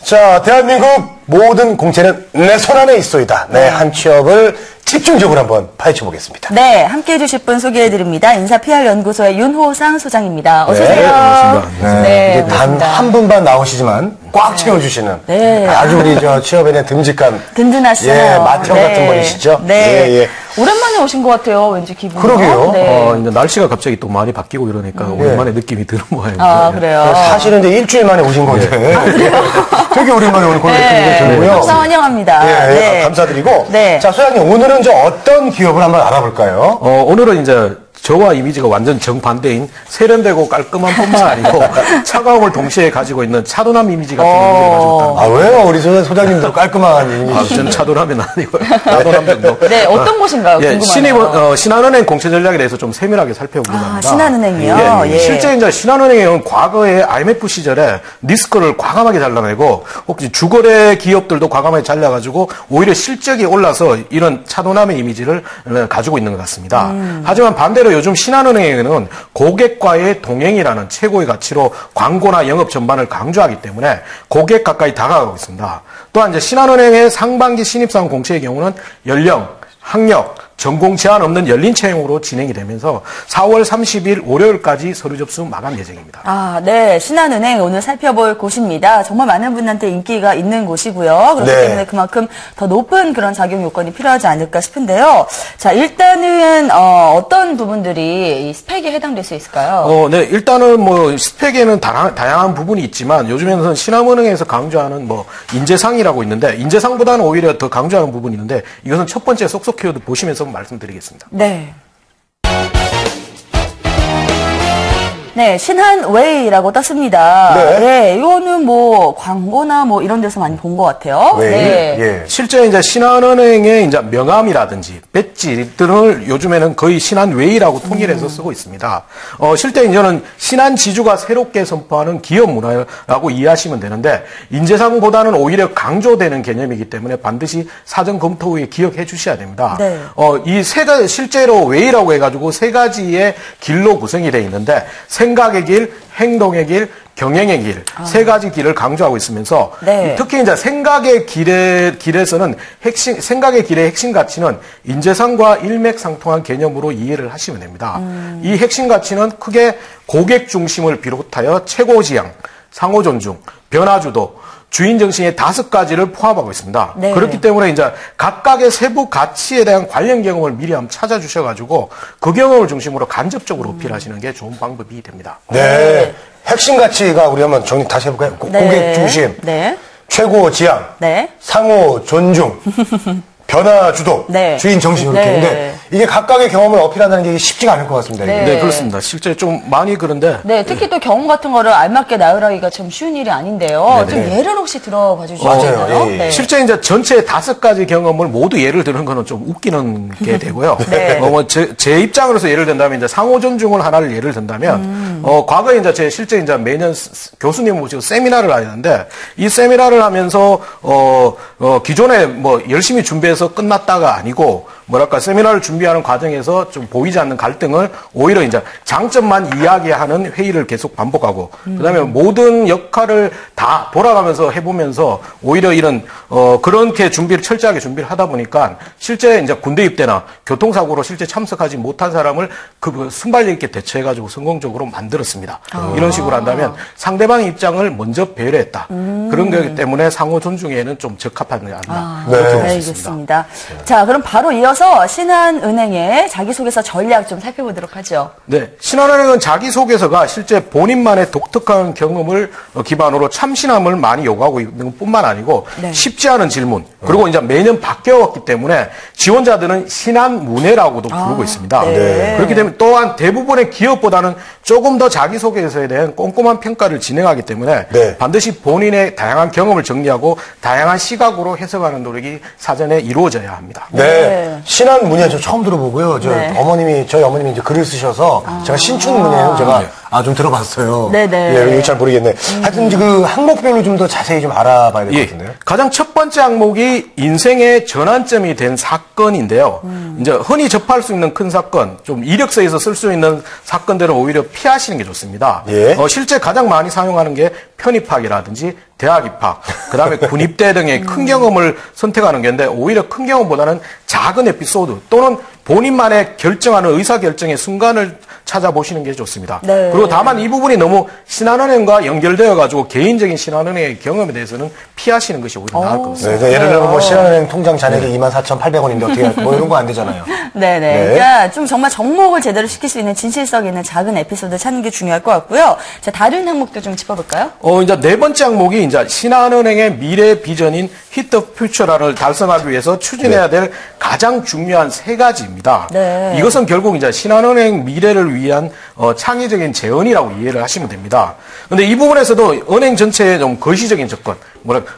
자, 대한민국 모든 공채는 내 손 안에 있소이다. 네, 한 취업을 집중적으로 한번 파헤쳐 보겠습니다. 네, 함께 해주실 분 소개해드립니다. 인사PR연구소의 윤호상 소장입니다. 어서오세요. 네, 반갑습니다. 네, 단 한 분만 나오시지만 꽉 채워주시는 네. 아주 우리 저 취업에 대한 듬직한 든든하시네요. 예, 마태형 같은 분이시죠? 네. 예, 예. 오랜만에 오신 것 같아요. 왠지 기분이. 그러게요. 네. 이제 날씨가 갑자기 또 많이 바뀌고 이러니까 오랜만에 느낌이 드는 모양입니다. 아, 그래요. 사실은 이제 일주일 만에 오신 건데 되게 오랜만에 오는 그런 느낌이 들고요. 항상 환영합니다. 예, 네. 감사드리고. 네. 자, 소장님 오늘은 저 어떤 기업을 한번 알아볼까요? 오늘은 이제 저와 이미지가 완전 정반대인 세련되고 깔끔한 뿐만 아니고 차가움을 동시에 가지고 있는 차도남 이미지 같은 이미지를 가지고 있다. 아, 왜요? 우리 저 소장님도 깔끔한 이미지. 저는 차도남은 아니고요. 나도남 정도. 네, 어떤 곳인가요? 예, 궁금하네요. 신한은행 공채 전략에 대해서 좀 세밀하게 살펴보려고 합니다. 신한은행이요? 예, 예. 실제 이제 신한은행은 과거에 IMF 시절에 리스크를 과감하게 잘라내고 혹시 주거래 기업들도 과감하게 잘라가지고 오히려 실적이 올라서 이런 차도남의 이미지를 가지고 있는 것 같습니다. 하지만 반대로 요즘 신한은행에는 고객과의 동행이라는 최고의 가치로 광고나 영업 전반을 강조하기 때문에 고객 가까이 다가가고 있습니다. 또한 이제 신한은행의 상반기 신입사원 공채의 경우는 연령, 학력, 전공 제한 없는 열린 채용으로 진행이 되면서 4월 30일 월요일까지 서류 접수 마감 예정입니다. 아, 네. 신한은행 오늘 살펴볼 곳입니다. 정말 많은 분한테 인기가 있는 곳이고요. 그렇기 네. 때문에 그만큼 더 높은 그런 자격 요건이 필요하지 않을까 싶은데요. 자, 일단은 어떤 부분들이 이 스펙에 해당될 수 있을까요? 네. 일단은 뭐 스펙에는 다양한 부분이 있지만 요즘에는 신한은행에서 강조하는 뭐 인재상이라고 있는데 인재상보다는 오히려 더 강조하는 부분이 있는데 이것은 첫 번째 쏙쏙 키워드 보시면서 말씀드리겠습니다. 네. 네, 신한웨이라고 떴습니다. 네. 네, 이거는 뭐 광고나 뭐 이런 데서 많이 본 것 같아요. 웨이? 네. 예. 실제 이제 신한은행의 이제 명함이라든지 배지 등을 요즘에는 거의 신한웨이라고 통일해서 쓰고 있습니다. 실제 이제는 신한지주가 새롭게 선포하는 기업 문화라고 이해하시면 되는데 인재상보다는 오히려 강조되는 개념이기 때문에 반드시 사전 검토 후에 기억해 주셔야 됩니다. 네. 이 세 가지 실제로 웨이라고 해가지고 세 가지의 길로 구성이 되어 있는데 생각의 길, 행동의 길, 경영의 길, 세 가지 길을 강조하고 있으면서 네. 특히 이제 생각의 길에서는 생각의 길의 핵심 가치는 인재상과 일맥상통한 개념으로 이해를 하시면 됩니다. 이 핵심 가치는 크게 고객 중심을 비롯하여 최고지향, 상호 존중, 변화주도, 주인 정신의 5가지를 포함하고 있습니다. 네. 그렇기 때문에 이제 각각의 세부 가치에 대한 관련 경험을 미리 한번 찾아주셔가지고 그 경험을 중심으로 간접적으로 어필하시는 게 좋은 방법이 됩니다. 네. 핵심 가치가 우리 한번 정리 다시 해볼까요? 네. 고객 중심, 네. 최고 지향, 네. 상호 존중, 변화 주도, 네. 주인 정신 이렇게 네. 있는데 이게 각각의 경험을 어필한다는 게 쉽지가 않을 것 같습니다. 이게. 네. 네, 그렇습니다. 실제 좀 많이 그런데 네, 특히 또 경험 같은 거를 알맞게 나열하기가 참 쉬운 일이 아닌데요. 좀 예를 혹시 들어봐 주실 수 맞아요. 있나요? 예, 예. 네. 실제 이제 전체 5가지 경험을 모두 예를 드는 거는 좀 웃기는 게 되고요. 네. 제 입장으로서 예를 든다면 이제 상호 존중을 하나를 예를 든다면 과거에 이제 실제 이제 매년 교수님 모시고 세미나를 하는데 이 세미나를 하면서 기존에 뭐 열심히 준비해서 끝났다가 아니고 뭐랄까 세미나를 준비하는 과정에서 좀 보이지 않는 갈등을 오히려 이제 장점만 이야기하는 회의를 계속 반복하고 그다음에 모든 역할을 다 돌아가면서 해보면서 오히려 이런 그렇게 철저하게 준비를 하다 보니까 실제 이제 군대 입대나 교통사고로 실제 참석하지 못한 사람을 그 순발력 있게 대처해가지고 성공적으로 만들었습니다. 이런 식으로 한다면 상대방의 입장을 먼저 배려했다. 그런 거기 때문에 상호 존중에는 좀 적합하지 않나. 네. 알겠습니다. 자, 그럼 바로 이어서 신한은행의 자기소개서 전략 좀 살펴보도록 하죠. 네. 신한은행은 자기소개서가 실제 본인만의 독특한 경험을 기반으로 참신함을 많이 요구하고 있는 것 뿐만 아니고 네. 쉽지 않은 질문, 그리고 이제 매년 바뀌어왔기 때문에 지원자들은 신한문예라고도 부르고 있습니다. 네. 그렇기 때문에 또한 대부분의 기업보다는 조금 더 자기소개서에 대한 꼼꼼한 평가를 진행하기 때문에 네. 반드시 본인의 다양한 경험을 정리하고 다양한 시각으로 해석하는 노력이 사전에 이루어져야 합니다. 네. 신한문예 저 처음 들어보고요. 네. 저희 어머님이 이제 글을 쓰셔서 제가 신춘문예는 제가 좀 들어봤어요. 네네. 예, 이거 잘 모르겠네. 하여튼 그 항목별로 좀 더 자세히 좀 알아봐야 될 것 같은데요. 가장 첫 번째 항목이 인생의 전환점이 된 사건인데요. 이제 흔히 접할 수 있는 큰 사건, 좀 이력서에서 쓸 수 있는 사건들은 오히려 피하시는 게 좋습니다. 예. 실제 가장 많이 사용하는 게 편입학이라든지 대학 입학, 그다음에 군입대 등의 큰 경험을 선택하는 건데 오히려 큰 경험보다는 작은 에피소드 또는 본인만의 결정하는 의사결정의 순간을 찾아보시는 게 좋습니다. 네. 그리고 다만 이 부분이 너무 신한은행과 연결되어가지고 개인적인 신한은행의 경험에 대해서는 피하시는 것이 오히려 나을 것 같습니다. 네, 예를 들면 뭐 신한은행 통장 잔액이 24,800원인데 어떻게 할 뭐 이런 거 안 되잖아요. 네네. 네. 그러니까 좀 정말 접목을 제대로 시킬 수 있는 진실성 있는 작은 에피소드 찾는 게 중요할 것 같고요. 자, 다른 항목도 좀 짚어볼까요? 이제 네 번째 항목이 이제 신한은행의 미래 비전인 히트 더 퓨처라를 달성하기 위해서 추진해야 될 가장 중요한 세 가지입니다. 네. 이것은 결국 이제 신한은행 미래를 위한 창의적인 재원이라고 이해를 하시면 됩니다. 그런데 이 부분에서도 은행 전체의 좀 거시적인 접근,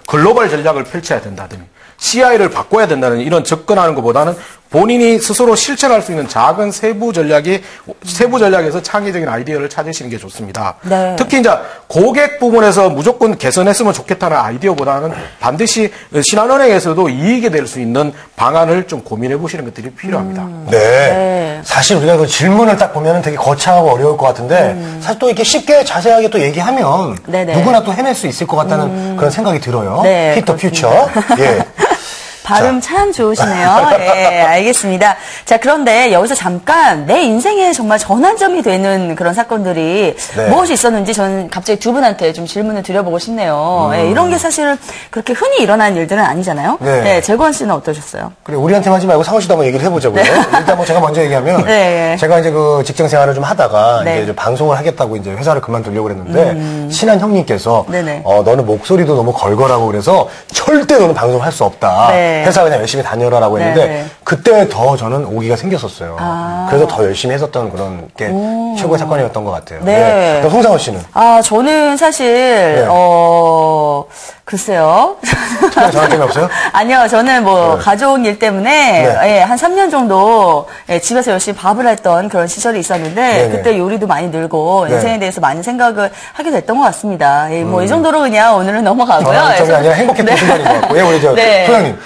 글로벌 전략을 펼쳐야 된다든지 CI를 바꿔야 된다는 이런 접근하는 것보다는 본인이 스스로 실천할 수 있는 작은 세부 전략에서 창의적인 아이디어를 찾으시는 게 좋습니다. 네. 특히 이제 고객 부분에서 무조건 개선했으면 좋겠다는 아이디어보다는 반드시 신한은행에서도 이익이 될 수 있는 방안을 좀 고민해 보시는 것들이 필요합니다. 네. 네. 사실 우리가 그 질문을 딱 보면 되게 거창하고 어려울 것 같은데 사실 또 이렇게 쉽게 자세하게 또 얘기하면 네네. 누구나 또 해낼 수 있을 것 같다는 그런 생각이 들어요. 네, 히트 더 퓨처. 예. 발음 참 좋으시네요. 예, 알겠습니다. 자, 그런데 여기서 잠깐 내 인생에 정말 전환점이 되는 그런 사건들이 네. 무엇이 있었는지 저는 갑자기 두 분한테 좀 질문을 드려보고 싶네요. 예, 이런 게 사실은 그렇게 흔히 일어나는 일들은 아니잖아요. 네. 네, 재권 씨는 어떠셨어요? 그래, 우리한테만 하지 말고 상원 씨도 한번 얘기를 해보자고요. 일단 뭐 제가 먼저 얘기하면 네. 제가 이제 그 직장 생활을 좀 하다가 네. 이제 좀 방송을 하겠다고 이제 회사를 그만두려고 그랬는데 친한 형님께서 네네. 너는 목소리도 너무 걸걸하고 그래서 절대 너는 방송을 할 수 없다. 네. 회사 그냥 열심히 다녀라라고 했는데 네. 그때 더 저는 오기가 생겼었어요. 아. 그래서 더 열심히 했었던 그런 게 최고의 사건이었던 것 같아요. 네. 그럼 홍상원 씨는? 저는 사실, 글쎄요. 특별한 전환점이 없어요? 아니요, 저는 뭐, 네. 가족 일 때문에, 네. 예, 한 3년 정도, 예, 집에서 열심히 밥을 했던 그런 시절이 있었는데, 네네. 그때 요리도 많이 늘고, 네. 인생에 대해서 많은 생각을 하게 됐던 것 같습니다. 예, 뭐, 이 정도로 그냥 오늘은 넘어가고요. 전환점이 아니라 행복했던 순간인 것 같고. 예, 우리 저, 네. 소장님.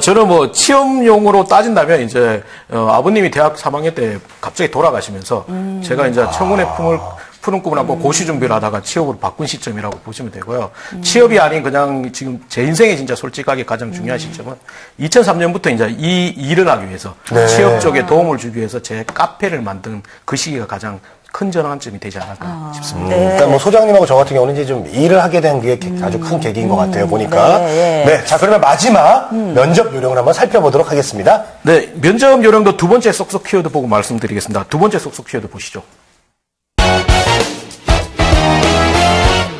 저는 뭐 취업용으로 따진다면 이제 아버님이 대학 3학년 때 갑자기 돌아가시면서 제가 이제 청운의 푸른 꿈을 안고 고시 준비를 하다가 취업으로 바꾼 시점이라고 보시면 되고요. 취업이 아닌 그냥 지금 제 인생에 진짜 솔직하게 가장 중요한 시점은 2003년부터 이제 이 일을 하기 위해서 네. 취업 쪽에 도움을 주기 위해서 제 카페를 만든 그 시기가 가장 큰 전환점이 되지 않을까 싶습니다. 네. 일단 뭐 소장님하고 저 같은 경우는 이제 좀 일을 하게 된 게 아주 큰 계기인 것 같아요, 보니까. 네, 네. 자, 그러면 마지막 면접 요령을 한번 살펴보도록 하겠습니다. 네, 면접 요령도 두 번째 쏙쏙 키워드 보고 말씀드리겠습니다. 두 번째 쏙쏙 키워드 보시죠.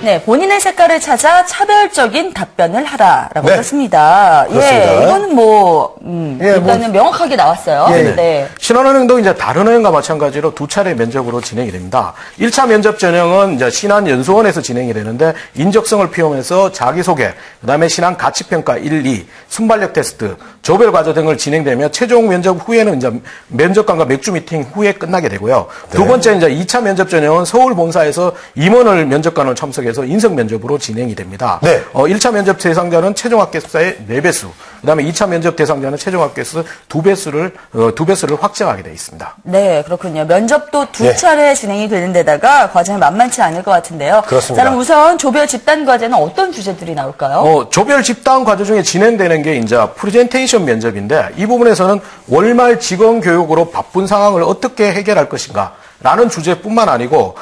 네, 본인의 색깔을 찾아 차별적인 답변을 하라라고 네. 썼습니다. 그렇습니다. 예, 이거는 뭐, 예, 일단은 명확하게 나왔어요. 예, 네. 신한은행도 이제 다른 은행과 마찬가지로 두 차례 면접으로 진행이 됩니다. 1차 면접 전형은 이제 신한연수원에서 진행이 되는데 인적성을 피용해서 자기소개, 그다음에 신한 가치평가 1, 2, 순발력 테스트, 조별 과제 등을 진행되며 최종 면접 후에는 이제 면접관과 맥주 미팅 후에 끝나게 되고요. 두 번째 이제 2차 면접 전형은 서울 본사에서 임원을 면접관을 참석해서 인성 면접으로 진행이 됩니다. 네. 1차 면접 대상자는 최종 합격자의 4배수, 그다음에 2차 면접 대상자는 최종 합격수 2배수를 확정하게 되어 있습니다. 네, 그렇군요. 면접도 두 네. 차례 진행이 되는 데다가 과정이 만만치 않을 것 같은데요. 그렇습니다. 자, 그럼 우선 조별 집단 과제는 어떤 주제들이 나올까요? 조별 집단 과제 중에 진행되는 게 이제 프레젠테이션 면접인데 이 부분에서는 월말 직원 교육으로 바쁜 상황을 어떻게 해결할 것인가 라는 주제뿐만 아니고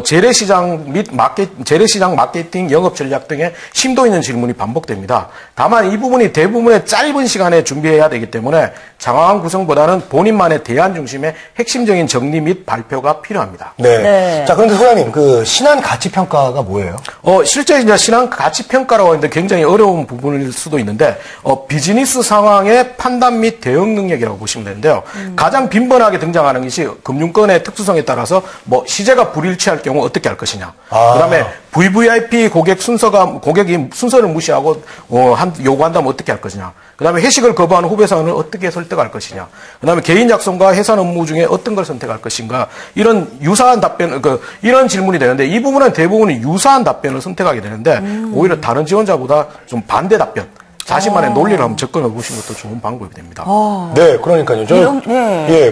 재래시장 및 재래시장 마케팅 영업 전략 등의 심도 있는 질문이 반복됩니다. 다만 이 부분이 대부분의 짧은 시간에 준비해야 되기 때문에 장황한 구성보다는 본인만의 대안 중심의 핵심적인 정리 및 발표가 필요합니다. 네. 네. 자, 그런데 소장님, 그 신한 가치평가가 뭐예요? 실제 이제 신한 가치평가라고 하는데 굉장히 어려운 부분일 수도 있는데, 비즈니스 상황의 판단 및 대응 능력이라고 보시면 되는데요. 가장 빈번하게 등장하는 것이 금융권의 특수성에 일정에 따라서 뭐 시제가 불일치할 경우 어떻게 할 것이냐. 그다음에 VVIP 고객이 순서를 무시하고 요구한다면 어떻게 할 것이냐. 그다음에 회식을 거부하는 후배사원을 어떻게 설득할 것이냐. 그다음에 개인 약속과 해산 업무 중에 어떤 걸 선택할 것인가. 이런 유사한 답변, 이런 질문이 되는데 이 부분은 대부분이 유사한 답변을 선택하게 되는데 오히려 다른 지원자보다 좀 반대 답변. 자신만의 논리를 한번 접근해 보시는 것도 좋은 방법이 됩니다. 네, 그러니까요. 예,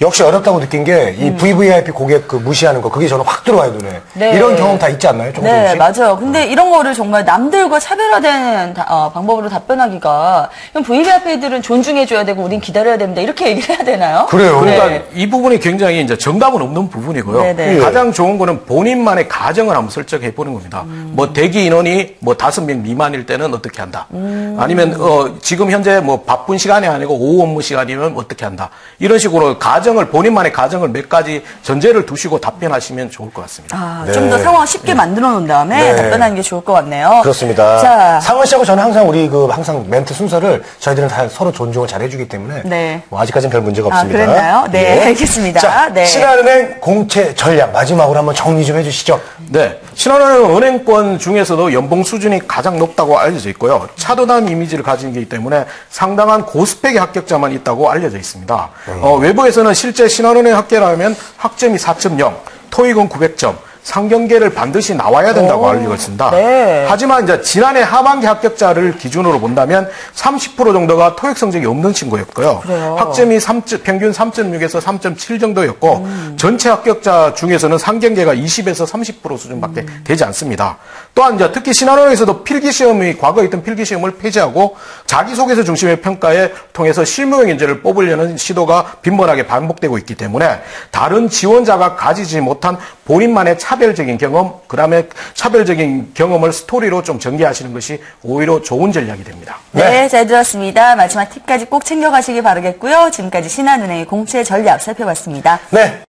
역시 어렵다고 느낀 게, 이 VVIP 고객 무시하는 거, 그게 저는 확 들어와요, 눈에. 네. 이런 경험 다 있지 않나요? 네, 맞아요. 근데 이런 거를 정말 남들과 차별화된 방법으로 답변하기가, 그럼 VVIP들은 존중해줘야 되고, 우린 기다려야 됩니다. 이렇게 얘기를 해야 되나요? 그래요. 그러니까 이 부분이 굉장히 이제 정답은 없는 부분이고요. 네네. 가장 좋은 거는 본인만의 가정을 한번 설정해 보는 겁니다. 뭐 대기 인원이 뭐 5명 미만일 때는 어떻게 한다. 아니면 지금 현재 뭐 바쁜 시간이 아니고 오후 업무 시간이면 어떻게 한다. 이런 식으로 본인만의 가정을 몇 가지 전제를 두시고 답변하시면 좋을 것 같습니다. 네. 좀 더 상황을 쉽게 만들어 놓은 다음에 답변하는 게 좋을 것 같네요. 그렇습니다. 자, 상원 씨하고 저는 항상 항상 멘트 순서를 저희들은 다 서로 존중을 잘 해주기 때문에 뭐 아직까지는 별 문제가 없습니다. 그랬나요? 네, 알겠습니다. 자, 네. 신한은행 공채 전략 마지막으로 한번 정리 좀 해주시죠. 네, 신한은행 은행권 중에서도 연봉 수준이 가장 높다고 알려져 있고요. 차도남 이미지를 가진 게 있기 때문에 상당한 고스펙의 합격자만 있다고 알려져 있습니다. 외부에서는 실제 신한은행 합격하면 학점이 4.0, 토익은 900점, 상경계를 반드시 나와야 된다고 알려져 있습니다. 네. 하지만 이제 지난해 하반기 합격자를 기준으로 본다면 30% 정도가 토익 성적이 없는 친구였고요. 그래요? 학점이 평균 3.6에서 3.7 정도였고 전체 합격자 중에서는 상경계가 20에서 30% 수준밖에 되지 않습니다. 또한 이제 특히 신한은행에서도 과거에 있던 필기시험을 폐지하고 자기소개서 중심의 평가에 통해서 실무형 인재를 뽑으려는 시도가 빈번하게 반복되고 있기 때문에 다른 지원자가 가지지 못한 본인만의 차별적인 경험, 그다음에 차별적인 경험을 스토리로 좀 전개하시는 것이 오히려 좋은 전략이 됩니다. 네, 잘 들었습니다. 마지막 팁까지 꼭 챙겨가시기 바라겠고요. 지금까지 신한은행의 공채 전략 살펴봤습니다. 네.